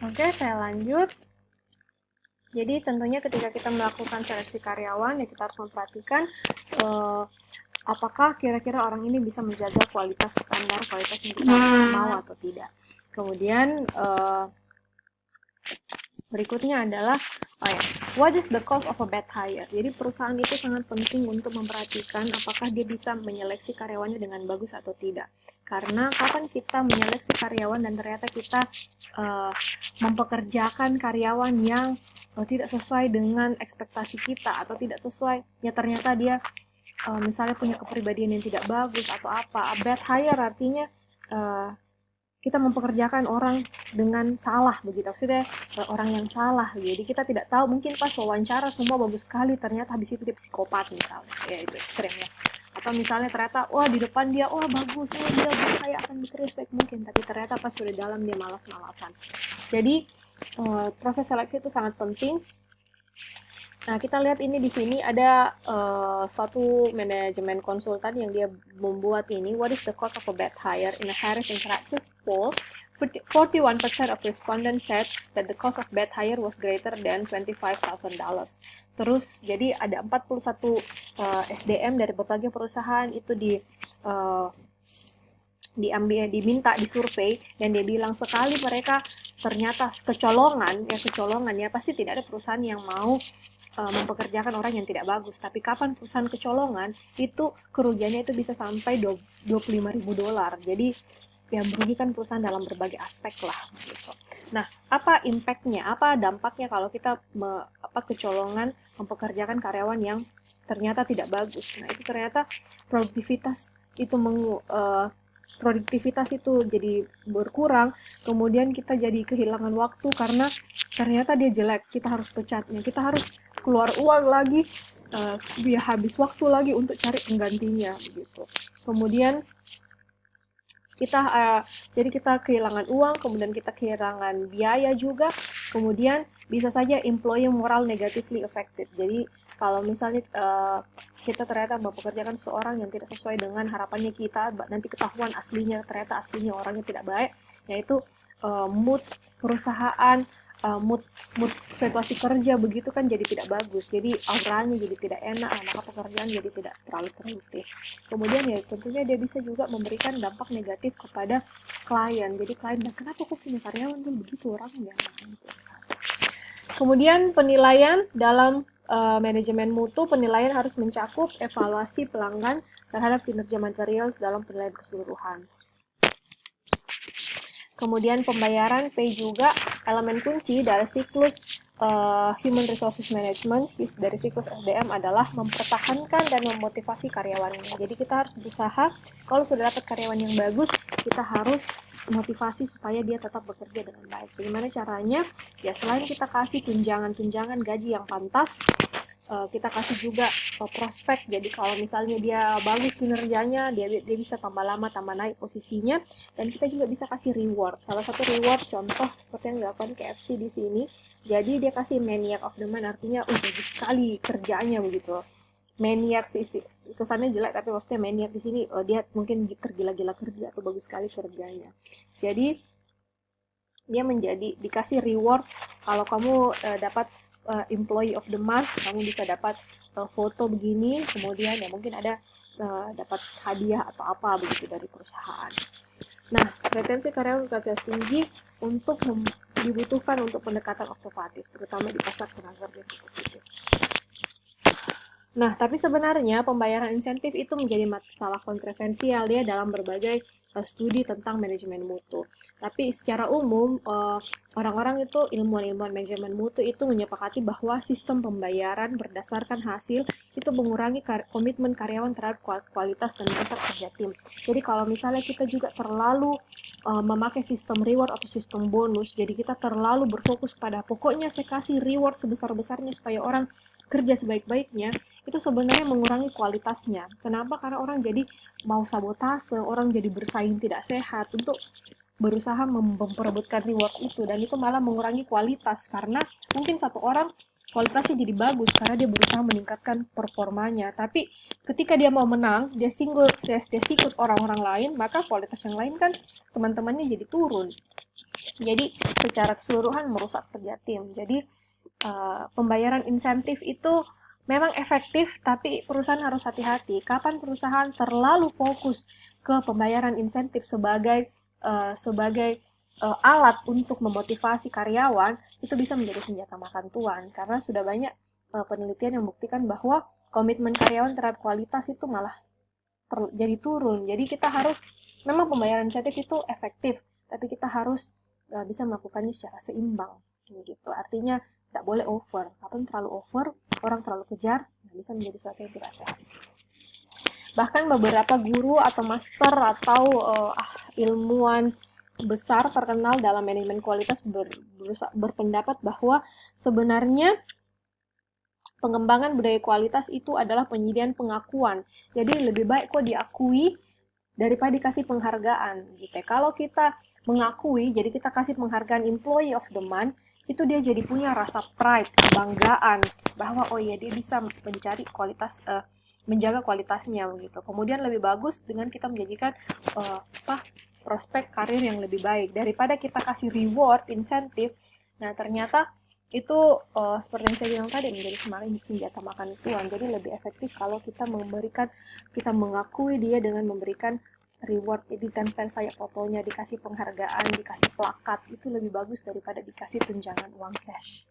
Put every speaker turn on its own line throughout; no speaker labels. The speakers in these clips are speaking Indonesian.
Oke, saya lanjut. Jadi tentunya ketika kita melakukan seleksi karyawan, ya kita harus memperhatikan apakah kira-kira orang ini bisa menjaga kualitas standar kualitas yang kita mau atau tidak. Kemudian berikutnya adalah what is the cost of a bad hire? Jadi perusahaan itu sangat penting untuk memperhatikan apakah dia bisa menyeleksi karyawannya dengan bagus atau tidak. Karena kapan kita menyeleksi karyawan dan ternyata kita mempekerjakan karyawan yang tidak sesuai dengan ekspektasi kita atau tidak sesuai, ya ternyata dia misalnya punya kepribadian yang tidak bagus atau apa. A bad hire artinya kita mempekerjakan orang dengan salah begitu, maksudnya orang yang salah. Jadi kita tidak tahu, mungkin pas wawancara semua bagus sekali, ternyata habis itu dia psikopat misalnya, ya itu ekstrem ya. Atau misalnya ternyata wah di depan dia wah bagus, dia saya akan bekerja sebaik mungkin, tapi ternyata pas sudah dalam dia malas-malasan. Jadi proses seleksi itu sangat penting. Nah, kita lihat ini di sini ada satu manajemen konsultan yang dia membuat ini, what is the cost of a bad hire in a Harris Interactive poll. 41% of respondents said that the cost of bad hire was greater than $25,000. Terus jadi ada 41 SDM dari berbagai perusahaan itu diminta disurvei, dan dia bilang sekali mereka ternyata kecolongan ya pasti tidak ada perusahaan yang mau mempekerjakan orang yang tidak bagus. Tapi kapan perusahaan kecolongan, itu kerugiannya itu bisa sampai $25.000. Jadi ya merugikan perusahaan dalam berbagai aspek lah gitu. Nah, apa impactnya, apa dampaknya kalau kita kecolongan mempekerjakan karyawan yang ternyata tidak bagus? Nah, itu ternyata produktivitas itu jadi berkurang, kemudian kita jadi kehilangan waktu karena ternyata dia jelek, kita harus pecatnya, kita harus keluar uang lagi, dia habis waktu lagi untuk cari penggantinya begitu. Kemudian jadi kita kehilangan uang, kemudian kita kehilangan biaya juga, kemudian bisa saja employee moral negatively affected. Jadi kalau misalnya kita ternyata mempekerjakan seseorang yang tidak sesuai dengan harapannya kita, nanti ketahuan aslinya, ternyata aslinya orangnya tidak baik, yaitu mood perusahaan, mood situasi kerja begitu kan jadi tidak bagus, jadi auranya jadi tidak enak, maka pekerjaan jadi tidak terlalu produktif. Kemudian ya tentunya dia bisa juga memberikan dampak negatif kepada klien. Jadi klien, kenapa kok punya karyawan tuh begitu orangnya? Kemudian penilaian dalam manajemen mutu, penilaian harus mencakup evaluasi pelanggan terhadap kinerja material dalam penilaian keseluruhan. Kemudian pembayaran pay juga elemen kunci dari siklus Human Resources Management, dari siklus SDM adalah mempertahankan dan memotivasi karyawannya. Jadi kita harus berusaha, kalau sudah dapat karyawan yang bagus, kita harus motivasi supaya dia tetap bekerja dengan baik. Bagaimana caranya? Ya selain kita kasih tunjangan gaji yang pantas, kita kasih juga prospek. Jadi kalau misalnya dia bagus kinerjanya, dia bisa tambah lama, tambah naik posisinya, dan kita juga bisa kasih reward. Salah satu reward contoh seperti yang dilakukan KFC di sini. Jadi dia kasih maniac of the month, artinya bagus sekali kerjanya begitu. Maniac sih kesannya jelek, tapi maksudnya maniac di sini dia mungkin tergila-gila kerja atau bagus sekali kerjanya. Jadi dia dikasih reward. Kalau kamu dapat employee of the month, kamu bisa dapat foto begini, kemudian ya mungkin ada dapat hadiah atau apa begitu dari perusahaan. Nah, retensi karyawan kualitas tinggi dibutuhkan untuk pendekatan observatif, terutama di pasar tenaga kerja kompetitif. Nah, tapi sebenarnya pembayaran insentif itu menjadi masalah kontroversial ya dalam berbagai studi tentang manajemen mutu. Tapi secara umum orang-orang itu, ilmuwan manajemen mutu itu menyepakati bahwa sistem pembayaran berdasarkan hasil itu mengurangi komitmen karyawan terhadap kualitas dan proses kerja tim. Jadi kalau misalnya kita juga terlalu memakai sistem reward atau sistem bonus, jadi kita terlalu berfokus pada pokoknya saya kasih reward sebesar-besarnya supaya orang kerja sebaik-baiknya, itu sebenarnya mengurangi kualitasnya. Kenapa? Karena orang jadi mau sabotase, orang jadi bersaing tidak sehat untuk berusaha memperebutkan reward itu, dan itu malah mengurangi kualitas karena mungkin satu orang kualitasnya jadi bagus karena dia berusaha meningkatkan performanya. Tapi ketika dia mau menang, dia sikut orang-orang lain, maka kualitas yang lain kan teman-temannya jadi turun. Jadi secara keseluruhan merusak kerja tim. Jadi pembayaran insentif itu memang efektif, tapi perusahaan harus hati-hati. Kapan perusahaan terlalu fokus ke pembayaran insentif sebagai alat untuk memotivasi karyawan, itu bisa menjadi senjata makan tuan. Karena sudah banyak penelitian yang membuktikan bahwa komitmen karyawan terhadap kualitas itu malah jadi turun. Jadi kita harus, memang pembayaran insentif itu efektif, tapi kita harus bisa melakukannya secara seimbang. Gitu. Artinya tidak boleh over. Kapan terlalu over, orang terlalu kejar, bisa menjadi sesuatu yang tidak sehat. Bahkan beberapa guru atau master atau ilmuwan besar terkenal dalam manajemen kualitas berpendapat bahwa sebenarnya pengembangan budaya kualitas itu adalah penyediaan pengakuan. Jadi lebih baik kok diakui daripada dikasih penghargaan gitu. Kalau kita mengakui, jadi kita kasih penghargaan employee of the month, itu dia jadi punya rasa pride, kebanggaan bahwa oh iya dia bisa mencari kualitas, menjaga kualitasnya begitu. Kemudian lebih bagus dengan kita menjanjikan prospek karir yang lebih baik daripada kita kasih reward, insentif. Nah ternyata itu seperti yang saya bilang tadi menjadi semakin senjata makan tuan. Jadi lebih efektif kalau kita mengakui dia dengan memberikan reward, jadi tempel saya fotonya, dikasih penghargaan, dikasih plakat, itu lebih bagus daripada dikasih tunjangan uang cash.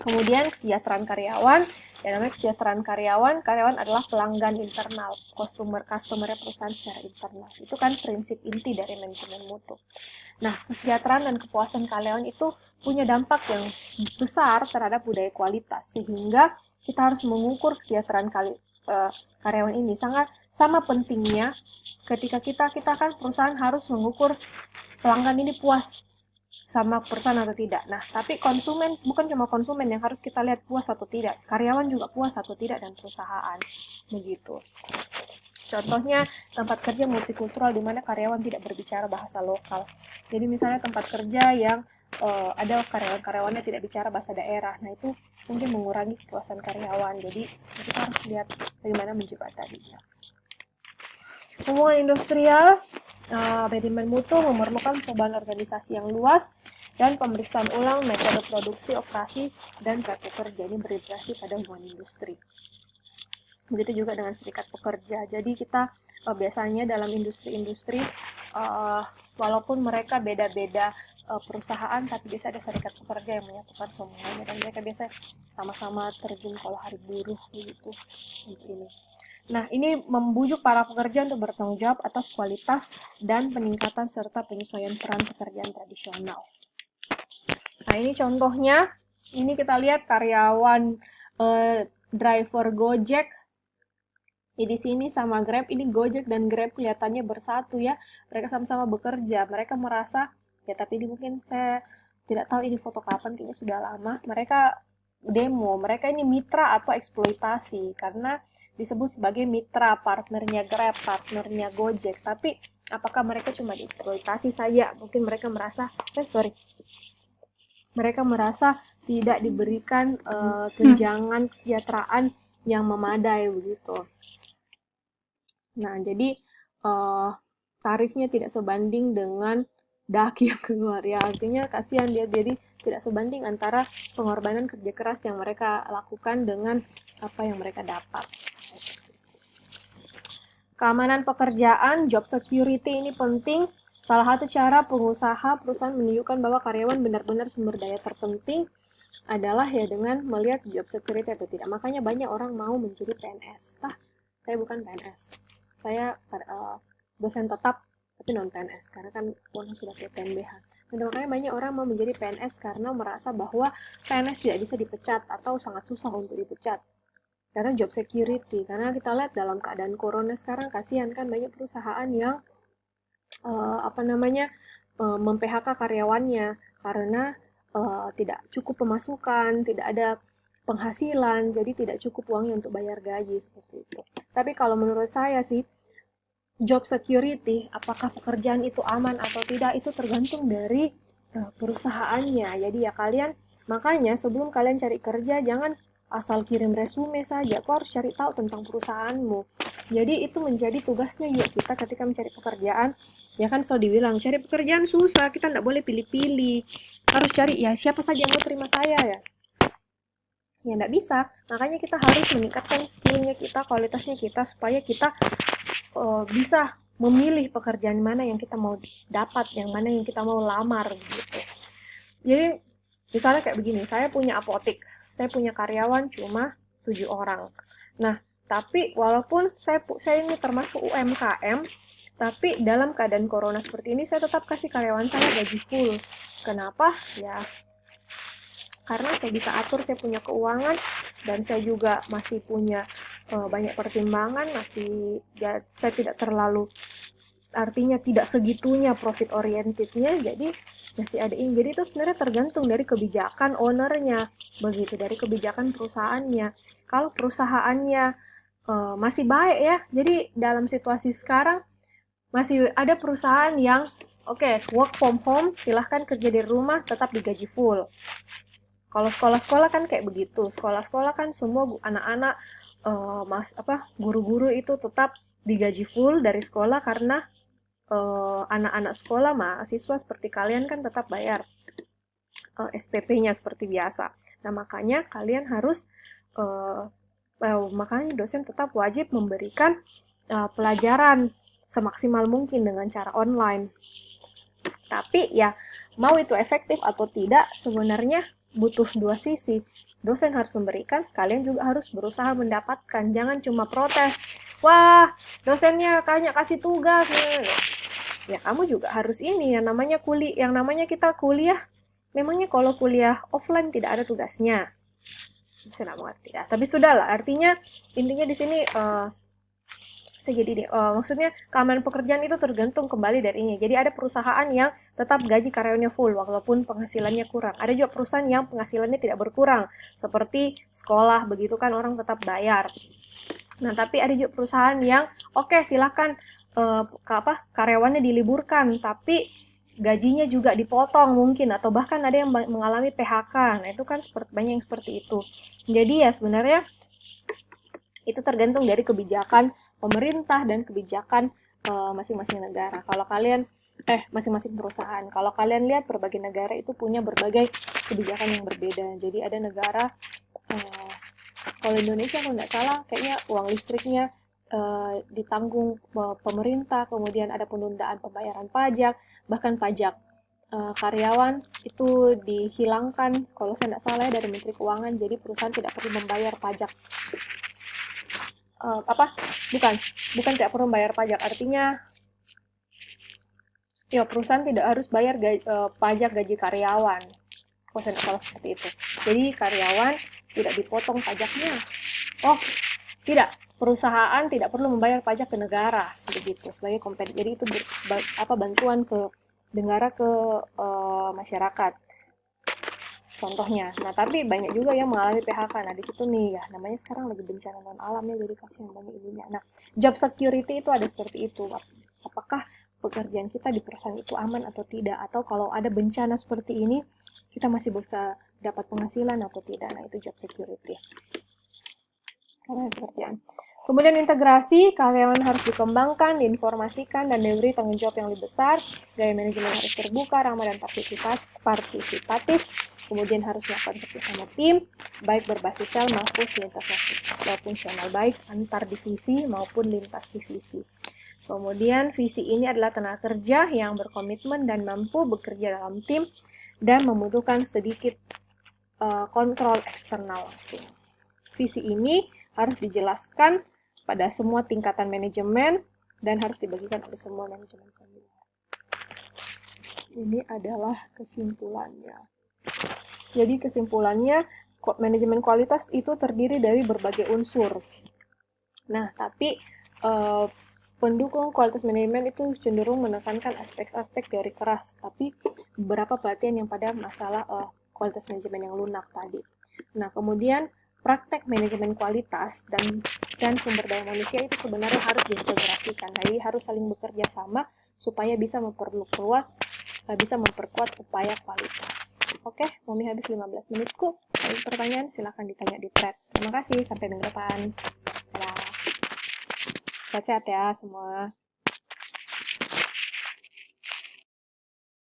Kemudian kesejahteraan karyawan, yang namanya kesejahteraan karyawan adalah pelanggan internal, customer-nya perusahaan secara internal. Itu kan prinsip inti dari manajemen mutu. Nah, kesejahteraan dan kepuasan karyawan itu punya dampak yang besar terhadap budaya kualitas, sehingga kita harus mengukur kesejahteraan karyawan ini sama pentingnya ketika kita kan perusahaan harus mengukur pelanggan ini puas sama perusahaan atau tidak. Nah, tapi konsumen, bukan cuma konsumen yang harus kita lihat puas atau tidak, karyawan juga puas atau tidak dan perusahaan. Begitu. Contohnya tempat kerja multikultural di mana karyawan tidak berbicara bahasa lokal. Jadi misalnya tempat kerja yang ada karyawan-karyawannya tidak bicara bahasa daerah. Nah, itu mungkin mengurangi kepuasan karyawan. Jadi kita harus lihat bagaimana menjembataninya. Hubungan industrial, manajemen mutu memerlukan perubahan organisasi yang luas dan pemeriksaan ulang metode produksi, operasi, dan praktik kerja. Ini berimplikasi pada hubungan industri. Begitu juga dengan serikat pekerja. Jadi kita biasanya dalam industri-industri, walaupun mereka beda-beda perusahaan, tapi biasa ada serikat pekerja yang menyatukan semuanya, dan mereka biasa sama-sama terjun kalau hari buruh begitu. Ini. Nah, ini membujuk para pekerja untuk bertanggung jawab atas kualitas dan peningkatan serta penyesuaian peran pekerjaan tradisional. Nah, ini contohnya. Ini kita lihat karyawan driver Gojek. Di sini sama Grab, ini Gojek dan Grab kelihatannya bersatu ya. Mereka sama-sama bekerja. Mereka merasa, ya tapi ini mungkin saya tidak tahu ini foto kapan, kayaknya sudah lama. Mereka demo, mereka ini mitra atau eksploitasi karena disebut sebagai mitra, partnernya Grab, partnernya Gojek. Tapi apakah mereka cuma dieksploitasi saja? Mungkin mereka merasa, mereka merasa tidak diberikan tunjangan kesejahteraan yang memadai begitu. Nah, jadi tarifnya tidak sebanding dengan daki yang keluar ya, artinya kasihan dia, jadi tidak sebanding antara pengorbanan kerja keras yang mereka lakukan dengan apa yang mereka dapat. Keamanan pekerjaan, job security ini penting. Salah satu cara perusahaan menunjukkan bahwa karyawan benar-benar sumber daya terpenting adalah ya dengan melihat job security atau tidak. Makanya banyak orang mau menjadi PNS. Saya bukan PNS. Saya dosen tetap tapi non PNS karena kan uang sudah PTNBH. Dan makanya banyak orang mau menjadi PNS karena merasa bahwa PNS tidak bisa dipecat atau sangat susah untuk dipecat karena job security. Karena kita lihat dalam keadaan corona sekarang, kasihan kan banyak perusahaan yang mem-PHK karyawannya karena tidak cukup pemasukan, tidak ada penghasilan, jadi tidak cukup uangnya untuk bayar gaji seperti itu. Tapi kalau menurut saya sih, job security, apakah pekerjaan itu aman atau tidak, itu tergantung dari perusahaannya. Jadi ya kalian Makanya sebelum kalian cari kerja, jangan asal kirim resume saja, kau harus cari tahu tentang perusahaanmu. Jadi itu menjadi tugasnya juga kita ketika mencari pekerjaan. Ya kan selalu dibilang, cari pekerjaan susah, kita nggak boleh pilih-pilih. Harus cari, ya siapa saja yang mau terima saya ya. Ya nggak bisa, makanya kita harus meningkatkan skillnya kita, kualitasnya kita, supaya kita bisa memilih pekerjaan mana yang kita mau dapat, yang mana yang kita mau lamar gitu. Jadi misalnya kayak begini, saya punya apotek, saya punya karyawan cuma 7 orang. Nah, tapi walaupun saya ini termasuk UMKM, tapi dalam keadaan corona seperti ini, saya tetap kasih karyawan saya gaji full. Kenapa? Ya, karena saya bisa atur, saya punya keuangan, dan saya juga masih punya banyak pertimbangan, ya, saya tidak terlalu, artinya tidak segitunya profit orientednya, jadi masih ada ini. Jadi itu sebenarnya tergantung dari kebijakan ownernya, begitu, dari kebijakan perusahaannya. Kalau perusahaannya masih baik ya, jadi dalam situasi sekarang masih ada perusahaan yang work from home, silahkan kerja di rumah, tetap digaji full. Kalau sekolah-sekolah kan kayak begitu, sekolah-sekolah kan semua anak-anak guru-guru itu tetap digaji full dari sekolah, karena anak-anak sekolah, mahasiswa seperti kalian kan tetap bayar SPP-nya seperti biasa. Nah, makanya kalian harus makanya dosen tetap wajib memberikan pelajaran semaksimal mungkin dengan cara online. Tapi ya, mau itu efektif atau tidak, sebenarnya butuh dua sisi. Dosen harus memberikan, kalian juga harus berusaha mendapatkan. Jangan cuma protes, wah dosennya kayaknya kasih tugas. Ya kamu juga harus ini, yang namanya kita kuliah. Memangnya kalau kuliah offline tidak ada tugasnya? Saya nggak mengerti ya. Tapi sudahlah, artinya intinya di sini maksudnya keamanan pekerjaan itu tergantung kembali dari ini. Jadi ada perusahaan yang tetap gaji karyawannya full walaupun penghasilannya kurang. Ada juga perusahaan yang penghasilannya tidak berkurang, seperti sekolah, begitu kan orang tetap bayar. Nah, tapi ada juga perusahaan yang silakan karyawannya diliburkan, tapi gajinya juga dipotong mungkin, atau bahkan ada yang mengalami PHK. Nah, itu kan banyak yang seperti itu. Jadi ya sebenarnya itu tergantung dari kebijakan pemerintah dan kebijakan masing-masing negara. Kalau kalian masing-masing perusahaan. Kalau kalian lihat, berbagai negara itu punya berbagai kebijakan yang berbeda. Jadi ada negara, kalau Indonesia kalau nggak salah, kayaknya uang listriknya ditanggung pemerintah, kemudian ada penundaan pembayaran pajak, bahkan pajak karyawan itu dihilangkan, kalau saya nggak salah ya, dari Menteri Keuangan. Jadi perusahaan tidak perlu membayar pajak. Bukan tidak perlu membayar pajak, artinya ya perusahaan tidak harus bayar pajak gaji karyawan. Kalau saya salah seperti itu. Jadi karyawan tidak dipotong pajaknya. Tidak, perusahaan tidak perlu membayar pajak ke negara, begitu, sebagai kompensasi. Jadi itu bantuan ke negara, ke masyarakat. Contohnya. Nah, tapi banyak juga yang mengalami PHK. Nah, di situ nih ya, namanya sekarang lagi bencana non alam ya, jadi kasihan banyak ininya. Nah, job security itu ada seperti itu. Apakah pekerjaan kita di perusahaan itu aman atau tidak? Atau kalau ada bencana seperti ini, kita masih bisa dapat penghasilan atau tidak? Nah, itu job security. Karena pekerjaan. Kemudian integrasi, karyawan harus dikembangkan, diinformasikan, dan diberi tanggung jawab yang lebih besar. Gaya manajemen harus terbuka, ramah, dan partisipatif. Kemudian harus melakukan kerjasama tim, baik berbasis sel maupun fungsional, baik antar divisi maupun lintas divisi. Kemudian visi ini adalah tenaga kerja yang berkomitmen dan mampu bekerja dalam tim dan membutuhkan sedikit kontrol eksternal langsung. Visi ini harus dijelaskan pada semua tingkatan manajemen dan harus dibagikan oleh semua manajemen senior. Ini adalah kesimpulannya. Jadi kesimpulannya, manajemen kualitas itu terdiri dari berbagai unsur. Nah, tapi pendukung kualitas manajemen itu cenderung menekankan aspek-aspek teori keras, tapi beberapa pelatihan yang pada masalah kualitas manajemen yang lunak tadi. Nah, kemudian praktek manajemen kualitas dan sumber daya manusia itu sebenarnya harus diintegrasikan. Jadi harus saling bekerja sama supaya bisa memperkuat upaya kualitas. Oke, Mami habis 15 menitku. Kalau ada pertanyaan, silahkan ditanya di thread. Terima kasih, sampai minggu depan. Dadah. Sehat-sehat ya semua.